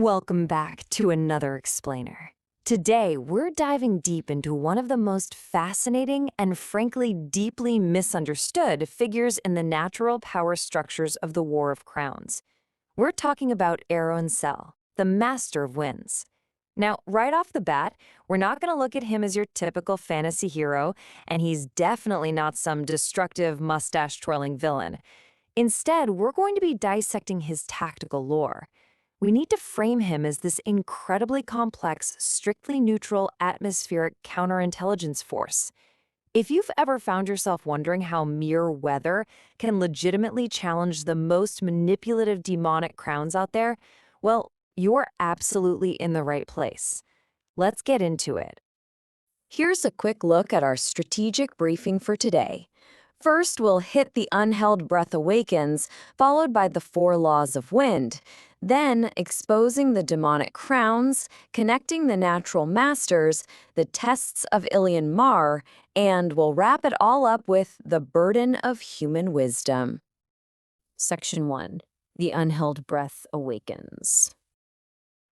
Welcome back to another explainer. Today, we're diving deep into one of the most fascinating and frankly deeply misunderstood figures in the natural power structures of the War of Crowns. We're talking about Aerun Sael, the Master of Winds. Now, right off the bat, we're not going to look at him as your typical fantasy hero, and he's definitely not some destructive, mustache-twirling villain. Instead, we're going to be dissecting his tactical lore. We need to frame him as this incredibly complex, strictly neutral, atmospheric counterintelligence force. If you've ever found yourself wondering how mere weather can legitimately challenge the most manipulative demonic crowns out there, well, you're absolutely in the right place. Let's get into it. Here's a quick look at our strategic briefing for today. First, we'll hit the Unheld Breath Awakens, followed by the 4 Laws of Wind. Then, exposing the demonic crowns, connecting the natural masters, the tests of Ilian Mar, and we'll wrap it all up with the burden of human wisdom. Section 1. The Unheld Breath Awakens.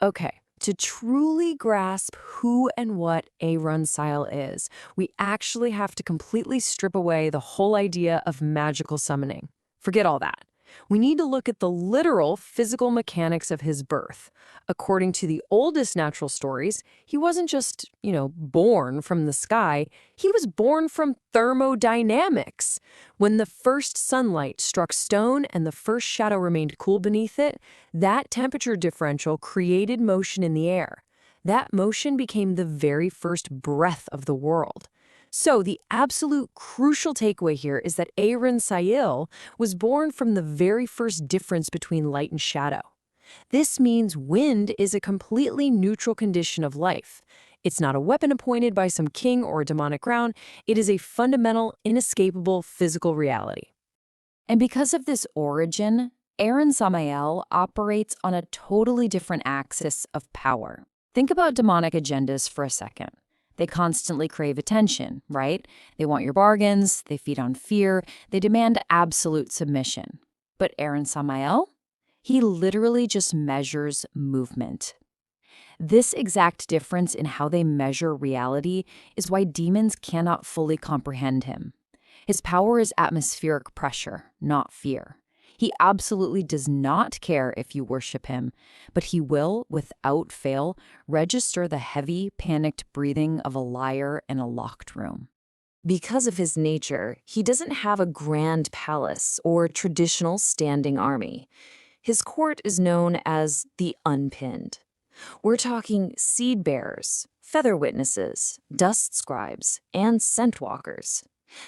Okay. To truly grasp who and what Aerun Sael is, we actually have to completely strip away the whole idea of magical summoning. Forget all that. We need to look at the literal physical mechanics of his birth. According to the oldest natural stories, he wasn't just, born from the sky. He was born from thermodynamics. When the first sunlight struck stone and the first shadow remained cool beneath it, that temperature differential created motion in the air. That motion became the very first breath of the world. So the absolute crucial takeaway here is that Aerun Sael was born from the very first difference between light and shadow. This means wind is a completely neutral condition of life. It's not a weapon appointed by some king or a demonic crown. It is a fundamental, inescapable physical reality. And because of this origin, Aerun Sael operates on a totally different axis of power. Think about demonic agendas for a second. They constantly crave attention, right? They want your bargains, they feed on fear, they demand absolute submission. But Aerun Sael? He literally just measures movement. This exact difference in how they measure reality is why demons cannot fully comprehend him. His power is atmospheric pressure, not fear. He absolutely does not care if you worship him, but he will, without fail, register the heavy, panicked breathing of a liar in a locked room. Because of his nature, he doesn't have a grand palace or traditional standing army. His court is known as the Unpinned. We're talking seed bearers, feather witnesses, dust scribes, and scent walkers.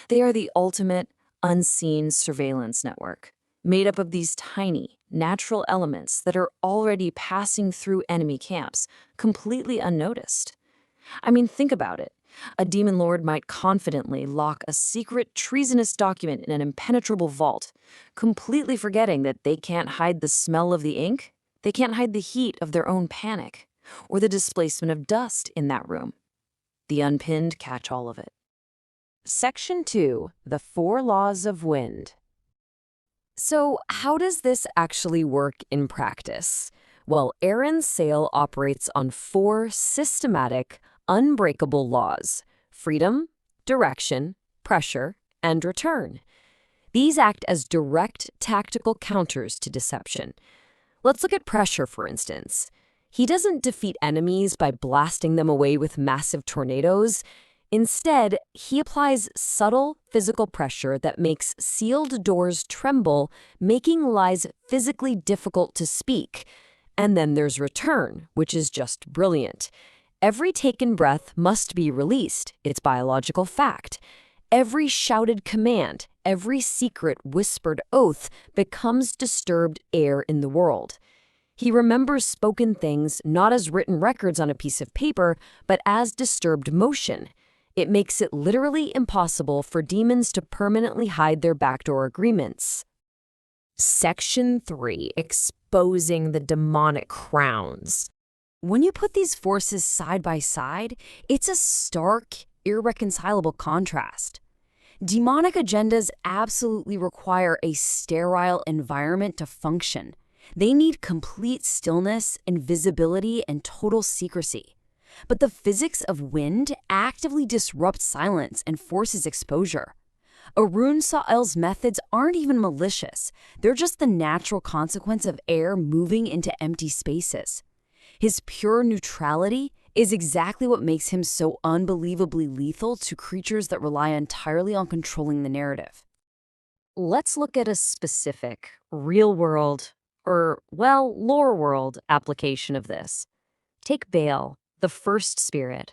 They are the ultimate, unseen surveillance network, made up of these tiny, natural elements that are already passing through enemy camps, completely unnoticed. I mean, think about it. A demon lord might confidently lock a secret, treasonous document in an impenetrable vault, completely forgetting that they can't hide the smell of the ink, they can't hide the heat of their own panic, or the displacement of dust in that room. The Unpinned catch all of it. Section 2. The 4 Laws of Wind. So, how does this actually work in practice? Well, Aerun Sael operates on 4 systematic, unbreakable laws: freedom, direction, pressure, and return. These act as direct tactical counters to deception. Let's look at pressure, for instance. He doesn't defeat enemies by blasting them away with massive tornadoes. Instead, he applies subtle physical pressure that makes sealed doors tremble, making lies physically difficult to speak. And then there's return, which is just brilliant. Every taken breath must be released. It's biological fact. Every shouted command, every secret whispered oath becomes disturbed air in the world. He remembers spoken things not as written records on a piece of paper, but as disturbed motion. It makes it literally impossible for demons to permanently hide their backdoor agreements. Section 3. Exposing the demonic crowns. When you put these forces side by side, it's a stark, irreconcilable contrast. Demonic agendas absolutely require a sterile environment to function. They need complete stillness, invisibility, and total secrecy. But the physics of wind actively disrupts silence and forces exposure. Aerun Sael's methods aren't even malicious. They're just the natural consequence of air moving into empty spaces. His pure neutrality is exactly what makes him so unbelievably lethal to creatures that rely entirely on controlling the narrative. Let's look at a specific, real-world, lore-world application of this. Take Baal, the first spirit.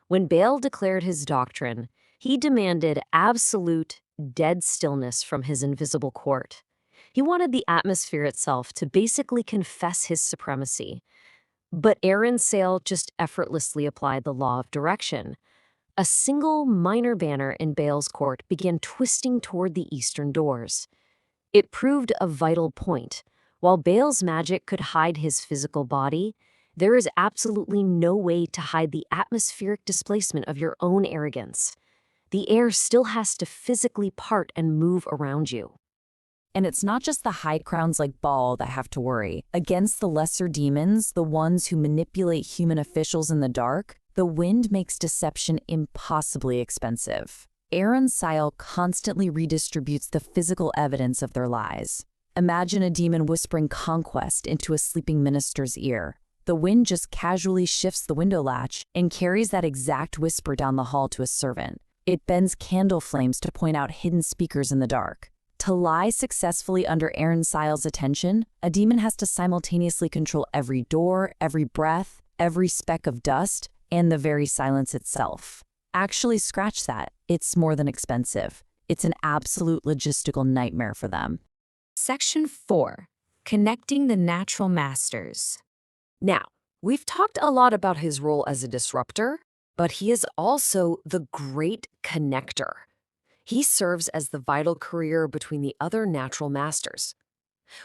When Baal declared his doctrine, he demanded absolute, dead stillness from his invisible court. He wanted the atmosphere itself to basically confess his supremacy. But Aerun Sael just effortlessly applied the law of direction. A single minor banner in Baal's court began twisting toward the eastern doors. It proved a vital point. While Baal's magic could hide his physical body, there is absolutely no way to hide the atmospheric displacement of your own arrogance. The air still has to physically part and move around you. And it's not just the high crowns like Baal that have to worry. Against the lesser demons, the ones who manipulate human officials in the dark, the wind makes deception impossibly expensive. Aerun Sael constantly redistributes the physical evidence of their lies. Imagine a demon whispering conquest into a sleeping minister's ear. The wind just casually shifts the window latch and carries that exact whisper down the hall to a servant. It bends candle flames to point out hidden speakers in the dark. To lie successfully under Aerun Sael's attention, a demon has to simultaneously control every door, every breath, every speck of dust, and the very silence itself. Actually, scratch that. It's more than expensive. It's an absolute logistical nightmare for them. Section 4. Connecting the Natural Masters. Now, we've talked a lot about his role as a disruptor, but he is also the great connector. He serves as the vital courier between the other natural masters.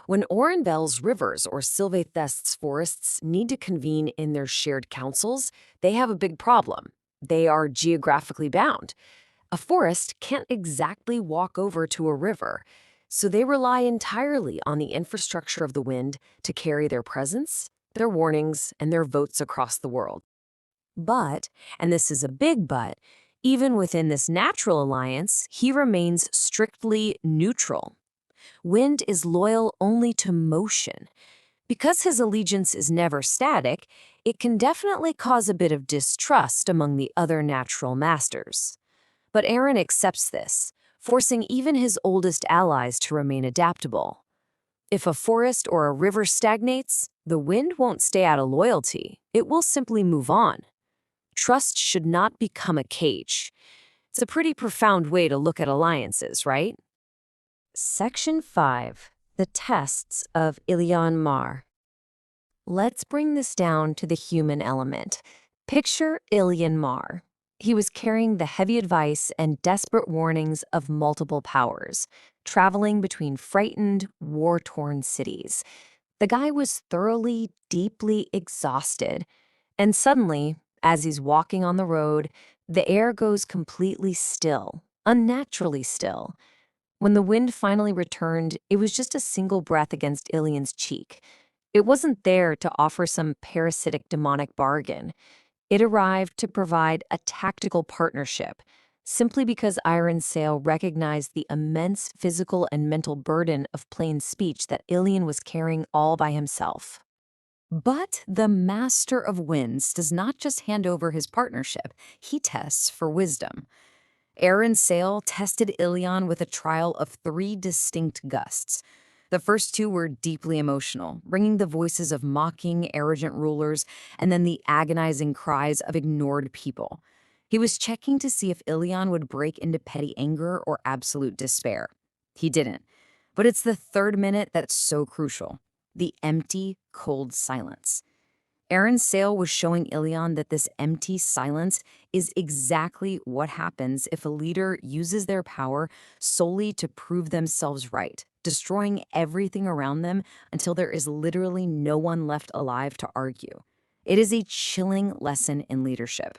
When Orenvel's rivers or Sylvathest's forests need to convene in their shared councils, they have a big problem. They are geographically bound. A forest can't exactly walk over to a river, so they rely entirely on the infrastructure of the wind to carry their presence, their warnings, and their votes across the world. But, and this is a big but, even within this natural alliance, he remains strictly neutral. Wind is loyal only to motion. Because his allegiance is never static, it can definitely cause a bit of distrust among the other natural masters. But Aerun accepts this, forcing even his oldest allies to remain adaptable. If a forest or a river stagnates, the wind won't stay out of loyalty. It will simply move on. Trust should not become a cage. It's a pretty profound way to look at alliances, right? Section 5. The Tests of Ilion Mar. Let's bring this down to the human element. Picture Ilion Mar. He was carrying the heavy advice and desperate warnings of multiple powers, traveling between frightened, war-torn cities. The guy was thoroughly, deeply exhausted. And suddenly, as he's walking on the road, the air goes completely still, unnaturally still. When the wind finally returned, it was just a single breath against Ilion's cheek. It wasn't there to offer some parasitic demonic bargain. It arrived to provide a tactical partnership, simply because Aerun Sael recognized the immense physical and mental burden of plain speech that Ilion was carrying all by himself. But the Master of Winds does not just hand over his partnership, he tests for wisdom. Aerun Sael tested Ilion with a trial of 3 distinct gusts. The first 2 were deeply emotional, bringing the voices of mocking, arrogant rulers, and then the agonizing cries of ignored people. He was checking to see if Ilion would break into petty anger or absolute despair. He didn't. But it's the 3rd minute that's so crucial. The empty, cold silence. Aerun Sael was showing Ilion that this empty silence is exactly what happens if a leader uses their power solely to prove themselves right, destroying everything around them until there is literally no one left alive to argue. It is a chilling lesson in leadership.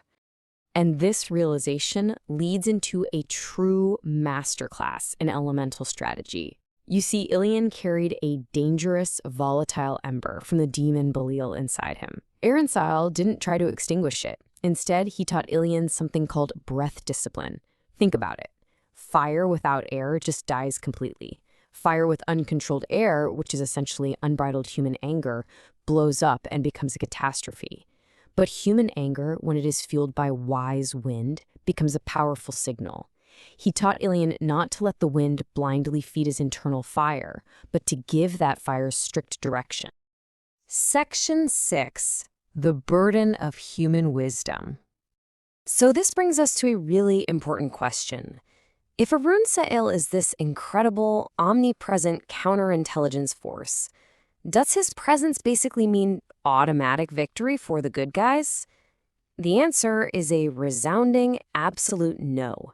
And this realization leads into a true masterclass in elemental strategy. You see, Ilian carried a dangerous, volatile ember from the demon Belial inside him. Aerun Sael didn't try to extinguish it. Instead, he taught Ilian something called breath discipline. Think about it. Fire without air just dies completely. Fire with uncontrolled air, which is essentially unbridled human anger, blows up and becomes a catastrophe. But human anger, when it is fueled by wise wind, becomes a powerful signal. He taught Ilian not to let the wind blindly feed his internal fire, but to give that fire strict direction. Section 6. The burden of human wisdom. So this brings us to a really important question. If Aerun Sael is this incredible, omnipresent counterintelligence force, does his presence basically mean automatic victory for the good guys? The answer is a resounding, absolute no.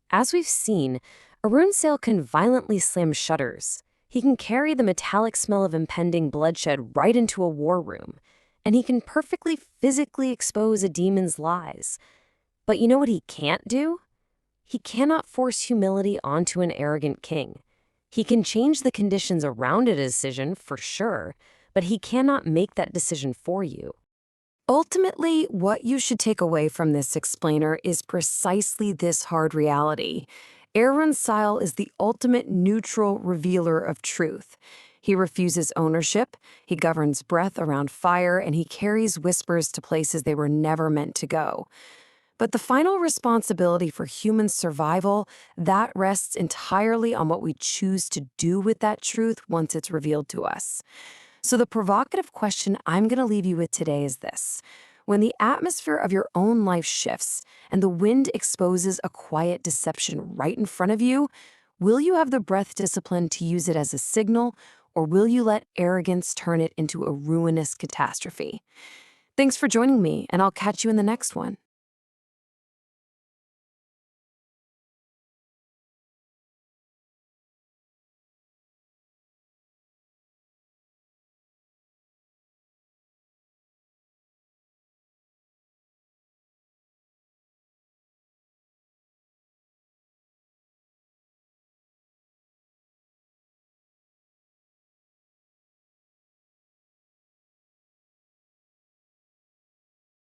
As we've seen, Aerun Sael can violently slam shutters. He can carry the metallic smell of impending bloodshed right into a war room, and he can perfectly physically expose a demon's lies. But you know what he can't do? He cannot force humility onto an arrogant king. He can change the conditions around a decision, for sure, but he cannot make that decision for you. Ultimately, what you should take away from this explainer is precisely this hard reality. Aerun Sael is the ultimate neutral revealer of truth. He refuses ownership, he governs breath around fire, and he carries whispers to places they were never meant to go. But the final responsibility for human survival, that rests entirely on what we choose to do with that truth once it's revealed to us. So the provocative question I'm going to leave you with today is this. When the atmosphere of your own life shifts and the wind exposes a quiet deception right in front of you, will you have the breath discipline to use it as a signal, or will you let arrogance turn it into a ruinous catastrophe? Thanks for joining me, and I'll catch you in the next one.